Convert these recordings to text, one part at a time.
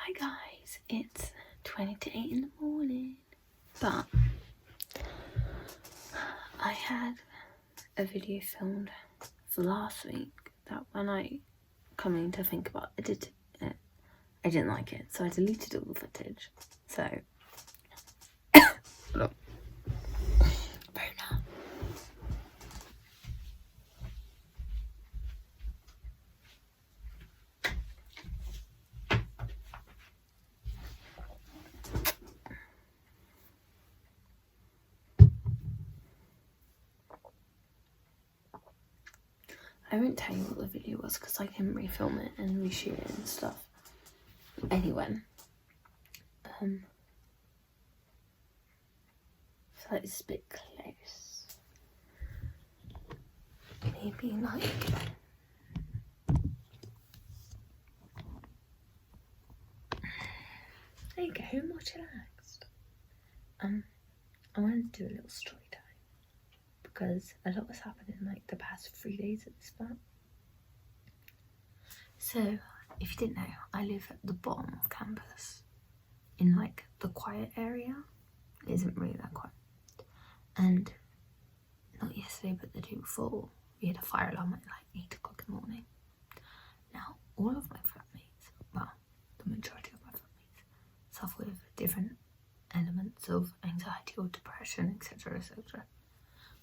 Hi guys, it's 20 to 8 in the morning, but I had a video filmed for last week that when I coming to think about editing it, I didn't like it, so I deleted all the footage. So, look. I won't tell you what the video was because I can refilm it and reshoot it and stuff. Anyway, so it's a bit close. Maybe like there you go, more chillaxed. I wanted to do a little story time because a lot has happened in like the past 3 days at this point. So, if you didn't know, I live at the bottom of campus in like the quiet area. It isn't really that quiet. And not yesterday, but the day before, we had a fire alarm at like 8 o'clock in the morning. Now, all of my flatmates, well, the majority of my flatmates, suffer with different elements of anxiety or depression, etc., etc.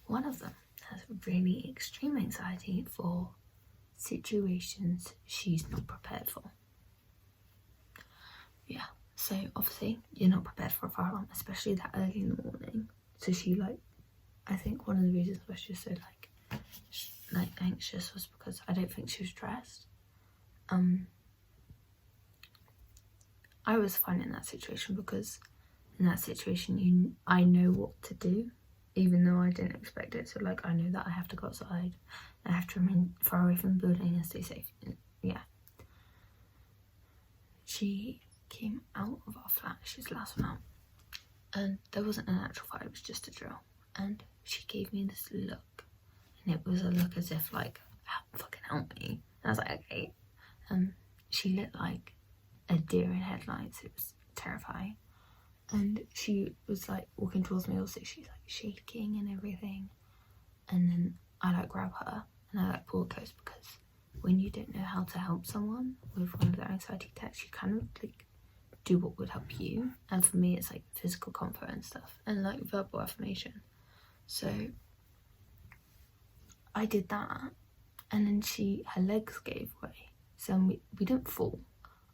One of them has really extreme anxiety for situations she's not prepared for. Yeah, so obviously you're not prepared for a fire alarm, especially that early in the morning. So she I think one of the reasons why she was so anxious was because I don't think she was dressed. I was fine in that situation because in that situation I know what to do, even though I didn't expect it. So I know that I have to go outside, I have to remain far away from the building and stay safe. Yeah. She came out of our flat, she's the last one out, and there wasn't an actual fire, it was just a drill. And she gave me this look, and it was a look as if fucking help me. And I was like, okay. She looked like a deer in headlights. It was terrifying. And she was walking towards me, also she's shaking and everything. And then I grab her and I pull her close, because when you don't know how to help someone with one of their anxiety attacks, you kind of do what would help you. And for me, it's physical comfort and stuff, and verbal affirmation. So I did that, and then her legs gave way, so we didn't fall.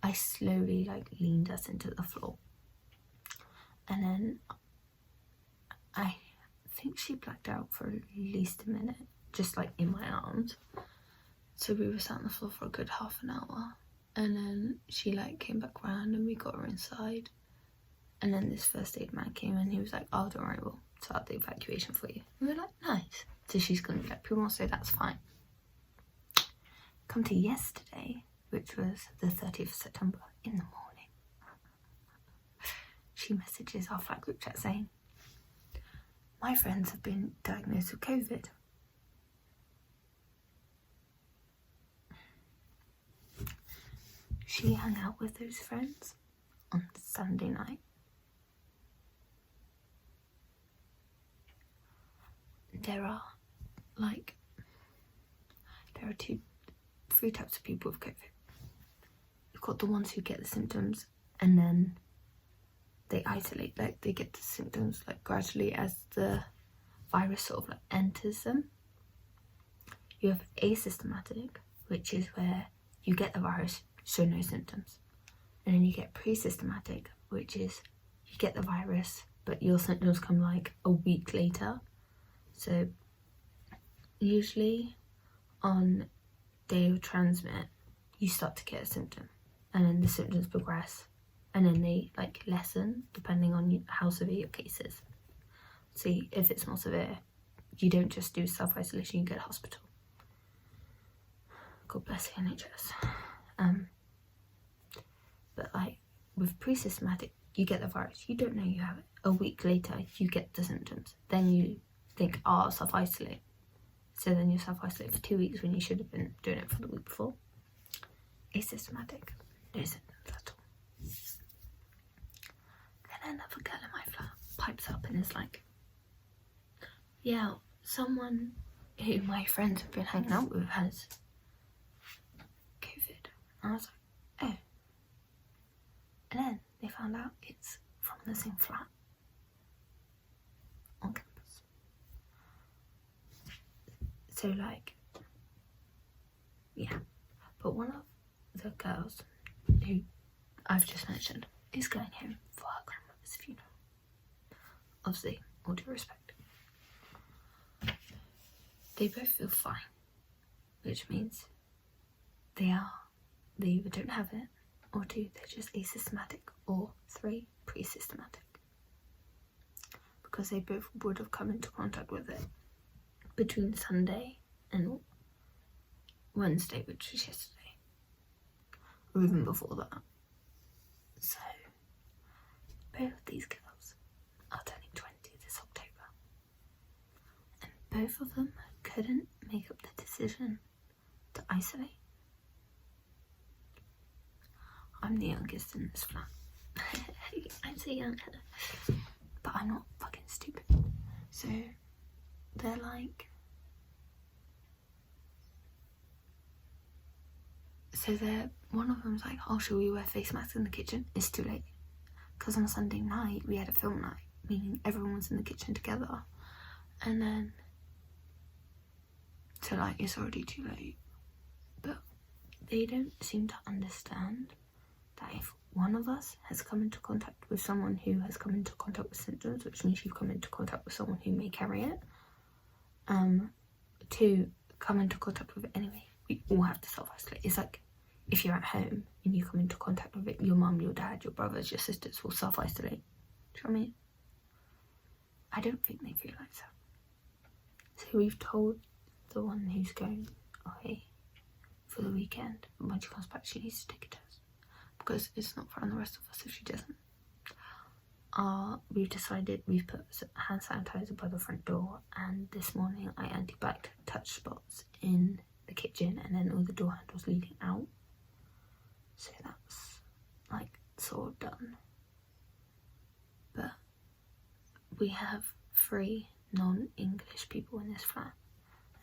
I slowly leaned us into the floor, and then I think she blacked out for at least a minute, just in my arms. So we were sat on the floor for a good half an hour, and then she came back round and we got her inside. And then this first aid man came and he was like, oh, don't worry, we'll start the evacuation for you. And we were like, nice. So she's gonna be people, so that's fine. Come to yesterday, which was the 30th of September in the morning. She messages our flat group chat saying, my friends have been diagnosed with COVID. She hung out with those friends on Sunday night. There are three types of people with COVID. You've got the ones who get the symptoms and then they isolate, they get the symptoms gradually as the virus sort of enters them. You have asymptomatic, which is where you get the virus, show no symptoms. And then you get pre-symptomatic, which is you get the virus but your symptoms come a week later. So usually on day of transmit you start to get a symptom, and then the symptoms progress, and then they lessen depending on how severe your case is. See, if it's more severe, you don't just do self-isolation, you go to hospital. God bless the NHS. But with pre-symptomatic, you get the virus, you don't know you have it. A week later, you get the symptoms. Then you think, oh, I'll self-isolate. So then you self-isolate for 2 weeks when you should have been doing it for the week before. Asymptomatic, no symptoms at all. another girl in my flat pipes up and is like, yeah, someone who my friends have been hanging out with has COVID. And I was like, oh. And then they found out it's from the same flat on campus. So like, yeah. But one of the girls who I've just mentioned is going home for her grandmother's funeral. Obviously, all due respect. They both feel fine, which means they either don't have it, or 2, they're just asymptomatic, or 3, pre-systematic. Because they both would have come into contact with it between Sunday and Wednesday, which was yesterday, or even before that. So, both of these girls are turning 20 this October, and both of them couldn't make up the decision to isolate. I'm the youngest in this flat. I'm so young, but I'm not fucking stupid. So they're like, one of them's like, oh, should we wear face masks in the kitchen? It's too late. Because on Sunday night, we had a film night, meaning everyone was in the kitchen together. And then, so like, it's already too late. But they don't seem to understand that if one of us has come into contact with someone who has come into contact with symptoms, which means you've come into contact with someone who may carry it, to come into contact with it anyway, we all have to self-isolate. It's like, if you're at home and you come into contact with it, your mum, your dad, your brothers, your sisters will self-isolate. Do you know what I mean? I don't think they feel like that. So we've told the one who's going away for the weekend, and when she comes back she needs to take a test, because it's not fair on the rest of us if she doesn't. We've decided we've put hand sanitizer by the front door, and this morning I anti-backed touch spots in the kitchen and then all the door handles leading out. So that's like sort of done. But we have 3 non-English people in this flat,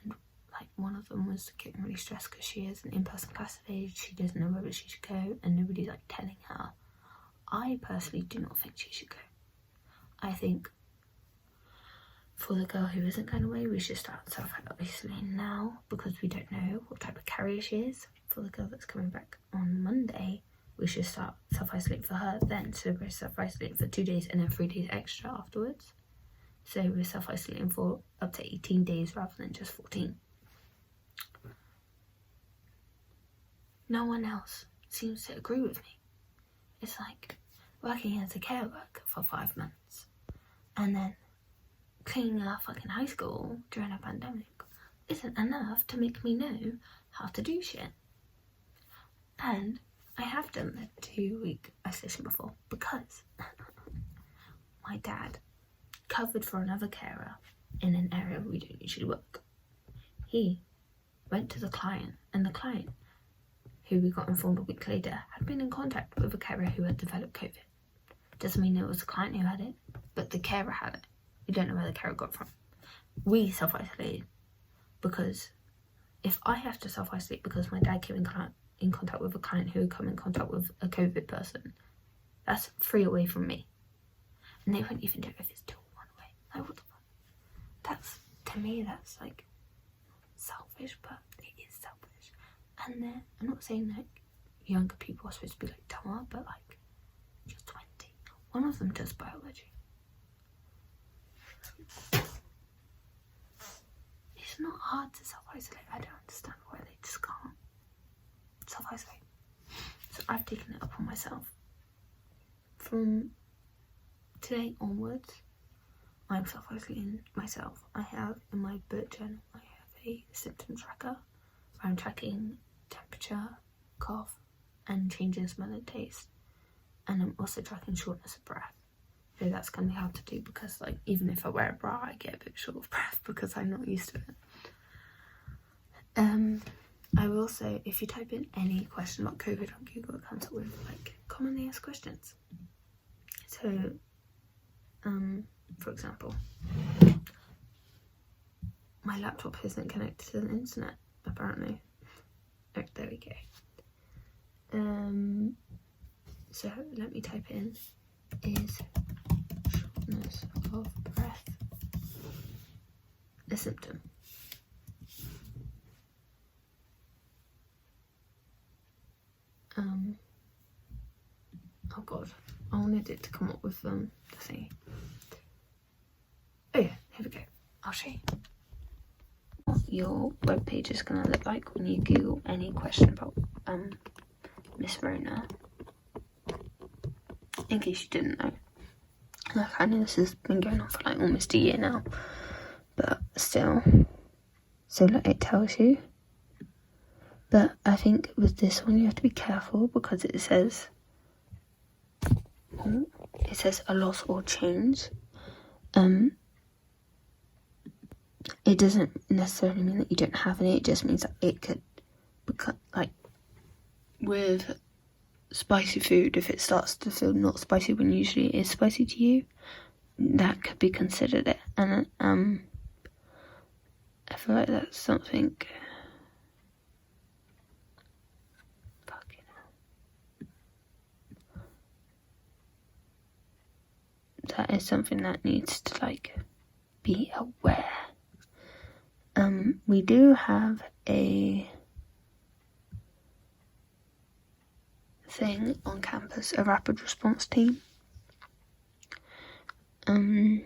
and like one of them was getting really stressed because she has an in-person class today. She doesn't know whether she should go, and nobody's like telling her. I personally do not think she should go. I think for the girl who isn't going away, we should start self-isolating now, because we don't know what type of carrier she is. For the girl that's coming back on Monday, we should start self-isolating for her then. So we're self-isolating for 2 days and then 3 days extra afterwards. So we're self-isolating for up to 18 days rather than just 14. No one else seems to agree with me. It's like working as a care worker for 5 months and then cleaning our fucking high school during a pandemic isn't enough to make me know how to do shit. And I have done the 2-week isolation before because my dad covered for another carer in an area we don't usually work. He went to the client, and the client, who we got informed a week later, had been in contact with a carer who had developed COVID. Doesn't mean it was the client who had it, but the carer had it. We don't know where the carer got it from. We self-isolated because if I have to self-isolate because my dad came in contact with a client who had come in contact with a COVID person, that's 3 away from me. And they wouldn't even do it if it's 2 or 1 away. Like, what the fuck? That's, to me, that's like selfish, but it is selfish. And then, I'm not saying that younger people are supposed to be like dumber, but like, you're 20. One of them does biology. It's not hard to self-isolate. I don't understand why they just can't self-isolate. So I've taken it upon myself. From today onwards, I'm self-isolating myself. I have in my bullet journal, I have a symptom tracker where I'm tracking temperature, cough, and changes in smell and taste. And I'm also tracking shortness of breath. So that's going to be hard to do because, like, even if I wear a bra, I get a bit short of breath because I'm not used to it. I will say, if you type in any question about COVID on Google, it comes up with like commonly asked questions. So For example, my laptop isn't connected to the internet, apparently. Oh, there we go. So let me type in, is shortness of breath a symptom? Oh god, I wanted it to come up with the thing. Oh yeah, here we go. I'll show you what your webpage is gonna look like when you Google any question about Miss Rona. In case you didn't know. Like, I know this has been going on for like almost a year now, but still. So like, it tells you. But I think with this one you have to be careful because it says a loss or change. It doesn't necessarily mean that you don't have any, it just means that it could become, like, with spicy food, if it starts to feel not spicy when usually it is spicy to you, that could be considered it. And I feel like that's something, that is something that needs to like be aware. We do have a thing on campus, a rapid response team. I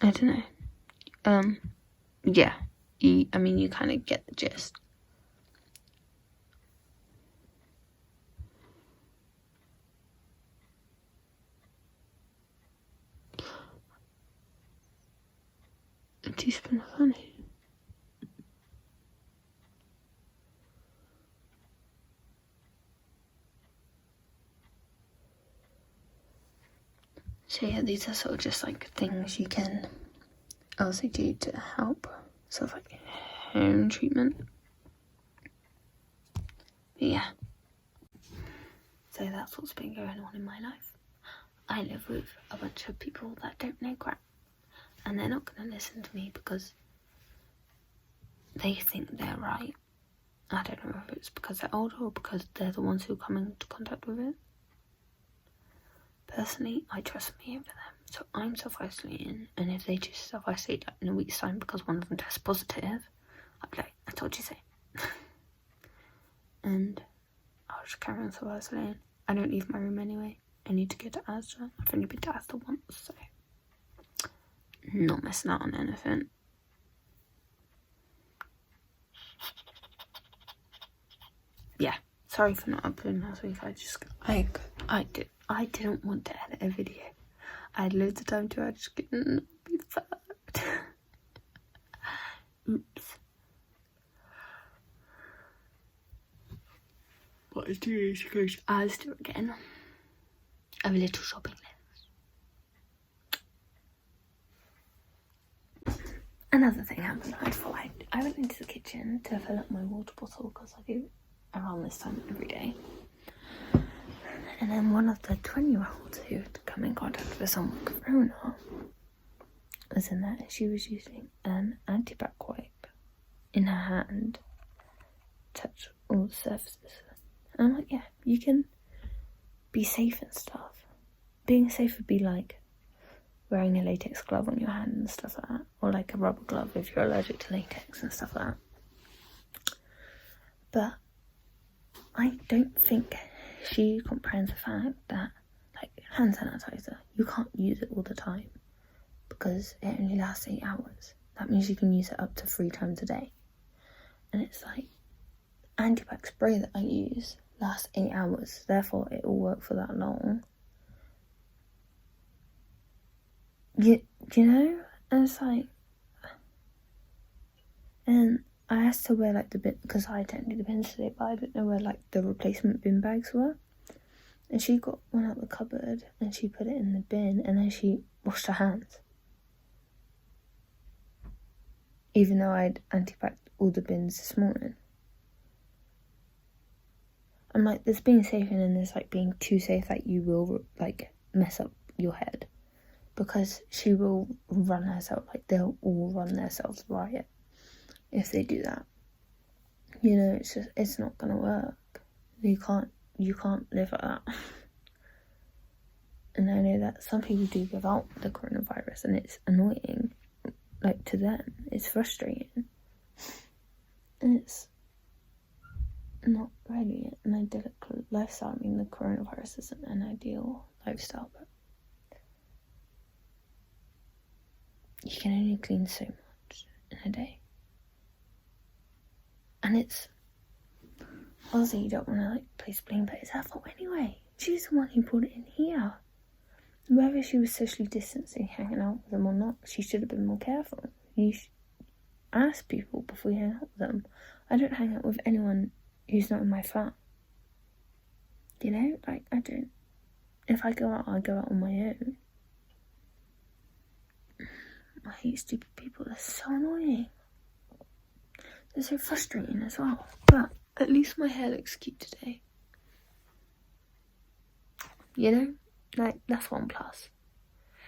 don't know. Yeah, you kind of get the gist. A teaspoon of honey. So yeah, these are sort of just like things you can also do to help, sort of like home treatment. But yeah. So that's what's been going on in my life. I live with a bunch of people that don't know crap, and they're not going to listen to me because they think they're right. I don't know if it's because they're older or because they're the ones who come into contact with it. Personally, I trust me over them, so I'm self-isolating, and if they just self-isolate in a week's time because one of them tests positive, I'll be like, I told you so. And I'll just carry on self-isolating. I don't leave my room anyway. I need to go to Asda. I've only been to Asda once, so not missing out on anything. Yeah, sorry for not uploading last week. I didn't want to edit a video. I had loads of time to. I just couldn't be fucked. Oops. What I do is go to Asda again. I have a little shopping list. Another thing happened. I went into the kitchen to fill up my water bottle because I do around this time every day. And then one of the 20-year-olds who had come in contact with someone with corona was in there, and she was using an antibac wipe in her hand, touch all the surfaces. And I'm like, yeah, you can be safe and stuff. Being safe would be like wearing a latex glove on your hand and stuff like that, or like a rubber glove if you're allergic to latex and stuff like that. But I don't think she comprehends the fact that, like, hand sanitizer, you can't use it all the time because it only lasts 8 hours. That means you can use it up to 3 times a day. And it's like, antibac spray that I use lasts 8 hours, therefore it will work for that long. You know? And it's like, and I asked her where like the bin, because I don't do the bins today, but I don't know where like the replacement bin bags were. And she got one out the cupboard and she put it in the bin and then she washed her hands. Even though I'd antibac all the bins this morning. I'm like, there's being safe and then there's like being too safe that you will like mess up your head, because she will run herself, like they'll all run themselves riot if they do that. You know, it's not gonna work. You can't live like that. And I know that some people do give out the coronavirus, and it's annoying, like to them, it's frustrating, and it's not really an idyllic lifestyle. I mean, the coronavirus isn't an ideal lifestyle, but you can only clean so much in a day. And it's also, you don't want to like place blame, but it's her fault anyway. She's the one who brought it in here. Whether she was socially distancing, hanging out with them or not, she should have been more careful. You ask people before you hang out with them. I don't hang out with anyone who's not in my flat. You know, like, I don't. If I go out, I go out on my own. I hate stupid people. They're so annoying. They're so frustrating as well. But at least my hair looks cute today. You know? Like, that's one plus.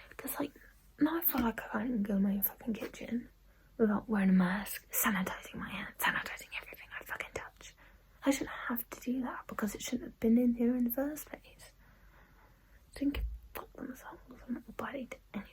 Because, like, now I feel like I can't even go in my fucking kitchen without wearing a mask, sanitising my hands, sanitising everything I fucking touch. I shouldn't have to do that because it shouldn't have been in here in the first place. Think, fuck themselves. I'm not bodied anyway.